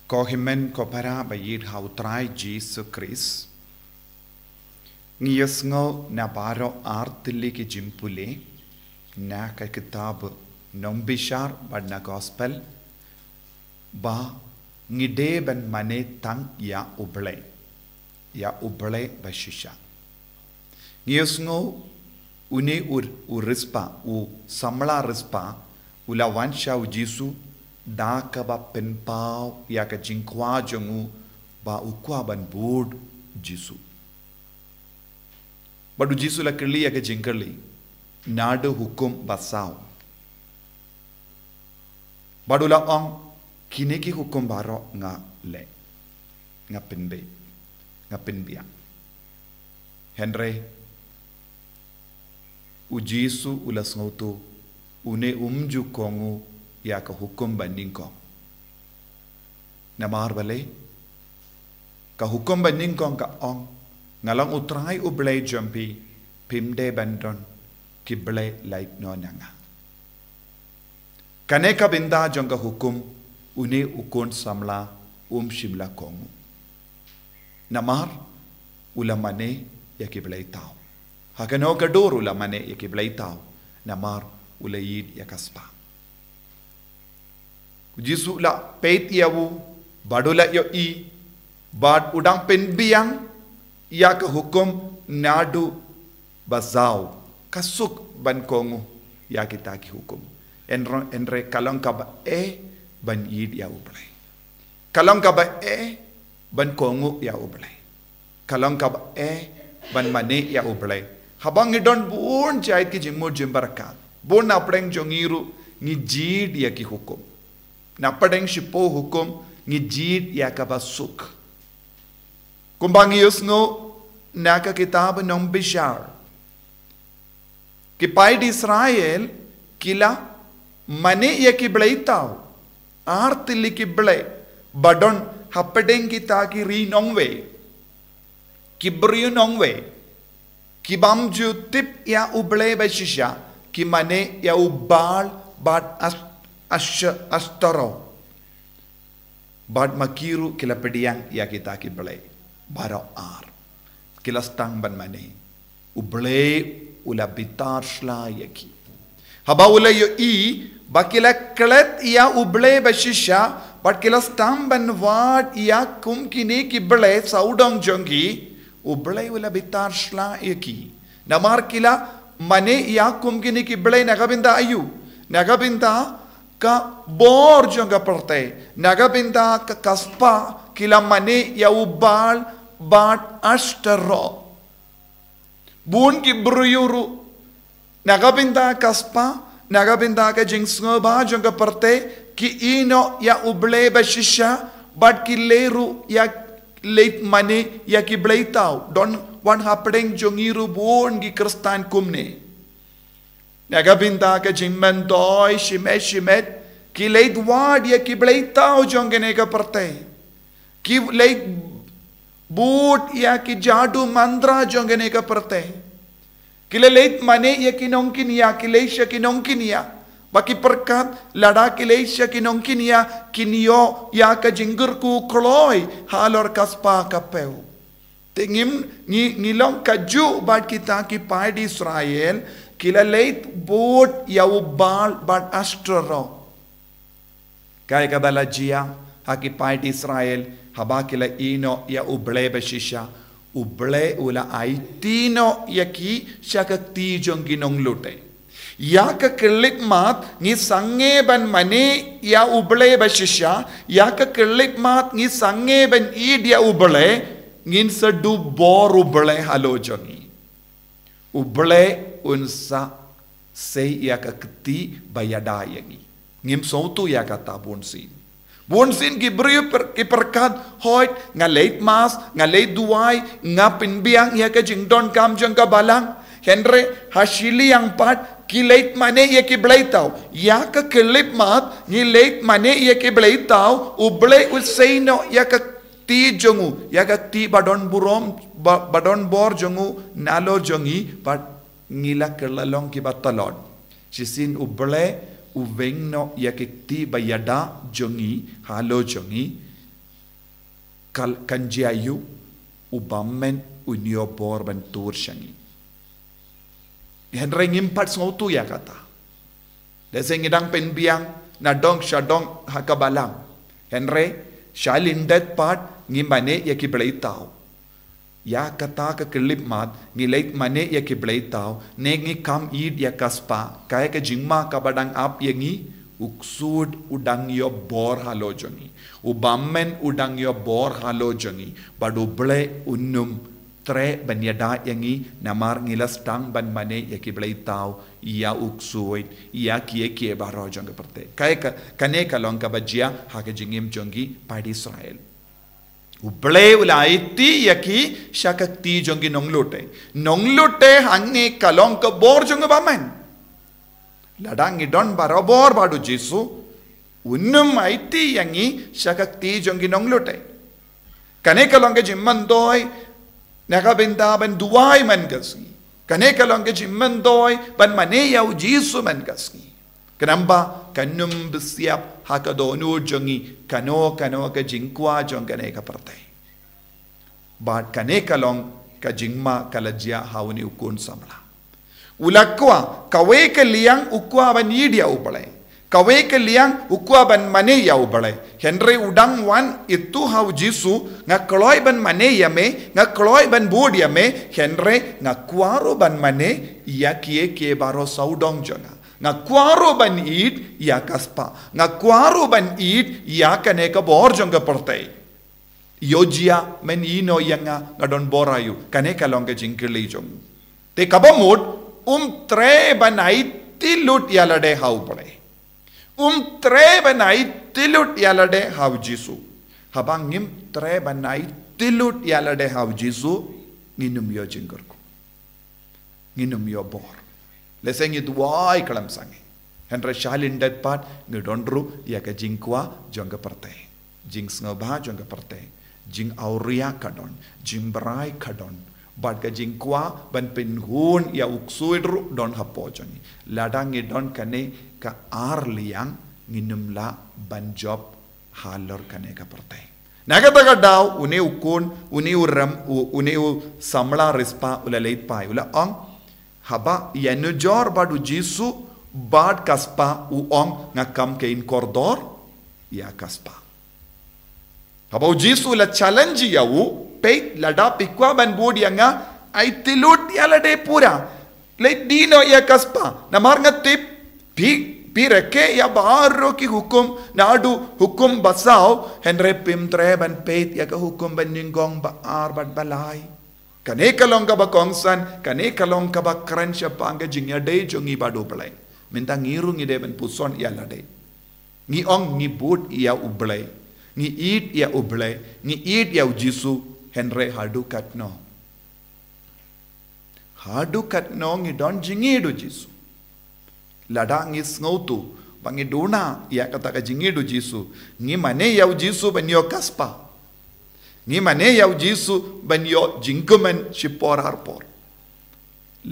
Kohimen kopara bayid hautrai Jesu Christ. Ngiyasngo na baro artili ki jimpule na ka kitab nombishar badna gospel ba ngide ban mane tang ya uble bashisha. Ngiyasngo une rispa u samla rispa ula wansha u Jesu da ka ba penpau ya ka jinkwa jongu ba ukwa ban board Jesu. Badu Jesu la kerli ya ka jinkali nadu hukum basau. Badu la ong kineki hukum baro nga le nga penbe nga penbia. Henry u Jesu ula sngoto une umju kongu ya ka hukum banding ko. Namar bale ka hukum banding ko ka ong ngalang utrai ublay jampi pimde bandon kiblay like no nanga. Kane ka binda jong ka hukum une ukon samla shimla kongu. Namar ulamane ya kiblay tao. Hakano ka dor ulamane ya kiblay tao. Namar ulayid ya kaspa. Jesu la peit yawu badula yo i bad udang penbiang ya ka hukum nadu bazau kasuk ban kongu ya kita ki hukum enre kalong ka ba ban yid ya ublay kalong ka ba ban kongu ya ublay kalong ka ba ban mane ya ublay habang idon bun jai ki jimmo jimbarakat bon na preng jongiru ni jid ya ki hukum na padeng shipo hukum ni jid ya ka basuk kumbang yusno naka kitab nom bishar ki pai di Israel kila mane ya ki blaitao artili ki blai badon hapadeng kita ki ri nongwe ki briu nongwe ki bamju tip ya uble bashisha ki mane ya ubal bad astaro bad makiru kila pediang ya kita ki blai baro ar kilastang ban mane uble ula bitar shla yaki haba ula yo i bakila klet ya uble bashisha but kilastang ban wat ya kum kini ki ble saudong jongi uble ula bitar shla yaki namar kila mane ya kum kini ki ble nagabinda ayu nagabinda ka bor jonga perte nagabinda ka kaspa kila mane ya ubal bat ashtaro bun ki bruyuru nagabinda kaspa nagabinda ka jingsngo ba jonga parte ki ino ya uble bashisha bat ki leru ya late mane ya ki bleitau don one happening jongiru bun ki kristan kumne nagabinda ka jingman toy shimet ki late wad ya ki bleitau jongene ka parte ki late boot ya ki jadu mandra jongene ka parte kile leit mane ya ki nongkinia kileisha ki nongkinia baki perkat lada kileisha ki nongkinia kinio ya ka jingur ku kloi halor kaspa kapeu tingim ni long kaju bad kita ki pai di Israel kila leit boot ya ubal bad astroro kaya ka balajia haki pai di Israel habakila ino ya uble bashisha uble ula aitino yaki shakakti jonginong lute yaka kelik mat ni sange ban mane ya uble bashisha yaka kelik mat ni sange ban id ya uble ngin sadu bor uble halo jongi uble unsa say yaka kti bayada yangi ngim sautu yaka tabun sin Bonsin ki brio ki perkat hoit nga late mas nga late duai nga pinbiang ya ka jingdon kam jang ka balang henry hashili yang pat ki late mane ya ki blaitau ya ka kelip mat ni late mane ya ki blaitau uble usaino ya ka ti jongu ya ka ti badon burom badon bor jongu nalo jongi pat ngila kelalong ki batalon sisin uble uvengno yakikti bayada jongi halo jongi kanjiayu ubammen unyo bor ban tur shangi henry ngimpat ngautu ya kata deseng ngidang penbiang nadong shadong hakabalang henry shalindet pat ngimane yakiblay-tao ya kata ka kelip mat ngilait mane yakiblay-tao ngi kam id yakaspa kaya ka jingma kabadang ap yangi uksud udang yo bor halojongi ubammen udang yo bor halojongi baduble unnum tre banyada yangi namar ngilas tang ban mane yakiblay-tao iya uksuit iya kie barojong perte kaya kane kalong kabajia hake jingim jongi padi Israel uble ulaiti yaki shakakti jongi nonglute hangi kalong ka bor jong bamen ladang idon barabor badu jisu unnum aiti yangi shakakti jongi nonglute kane kalong ka jimmandoi nakabinda ban duwai man gasgi kane kalong ka jimmandoi ban mane yau jisu man gasgi kenamba kanum besiap hakadonu jongi kano ka jingkwa jongane ka partai bat kane kalong ka jingma kalajia hauni ukun samla ulakwa kawe ka liang ukwa ban yidia ubale kawe ka liang ukwa ban mane ya ubale henry udang wan itu hau jisu ngakloi ban mane yame ngakloi ban bud yame henry ngakwaro ban mane ya kie baro saudong jonga ngakwaro ban id ya kaspa ngakwaro ban id ya kane ka bor jonga partai yojia men ino yanga ngadon borayu kane kalong ka jingkili jong te kabamut tre banai tilut yalade hau pare tre banai tilut yalade hau jisu habangim tre banai tilut yalade hau jisu nginum yo jingkerku nginum yo bor leseng itu wai kalam sange henry shalindet pat ngedonru ya ka jingkwa jonga partai jing sngoba jonga partai jing auria kadon jing brai kadon bad ka jingkwa ban penhun ya uksuidru don hapojani ladang don kane ka ar liang nginum la ban job halor kane ka partai nagataga daw une ukun une uram une samla rispa ula leit pai ula ong haba yanujor badu jisu bad kaspa u ong ngakam ke in kordor ya kaspa haba jisu la challenge ya u peit lada pikwa ban bodi anga ai tilut ya lade pura leit dino ya kaspa namar ngatip pireke ya baro ki hukum nadu hukum basau henre pimtre ban peit ya ka hukum ban ningong ba ar bad balai kane kalong ka ba kongsan kane kalong ka ba kransha panga jingya de jongi badu balai minta ngiru ngi de ban puson ya lade ngi ong ngi bud ya ublai ngi eat ya ublai ngi eat ya jisu henre hadu katno ngi don jingi do jisu lada ngi snautu bangi dona ya kata ka jingi do jisu ngi mane ya jisu banyo kaspa ngi mane ya jisu banyo jingkumen shipor harpor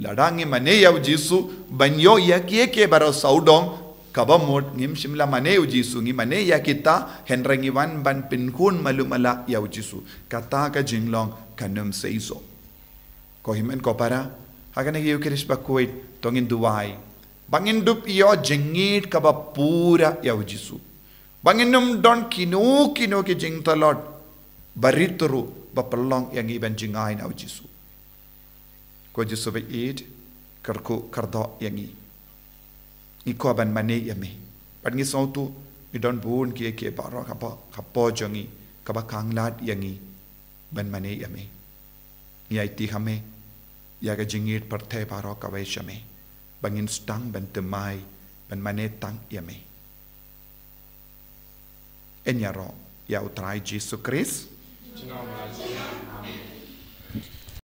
lada ngi mane ya jisu banyo ya kieke baro saudong kabamot ngim shimla mane ya jisu ngi mane ya kita henre ngi wan ban pinkun malumala ya jisu kata ka jinglong kanum seiso ko himen ko para hagane yu kirish bakuit tongin duwai bangin dup iyo jingit kaba pura ya jisu banginum don kinu ki jing talot barituru bapalong yang iban jingai na jisu ko jisu be id karku kardo yangi iko ban mane yame pangi sautu idon bun ke baro kapo jongi kaba kanglat yangi ban mane yame yai ti hame yaga jingit parthe baro kawe shame bangin stang ban temai ban mane tang yame enyaro ya utrai Jesu Christ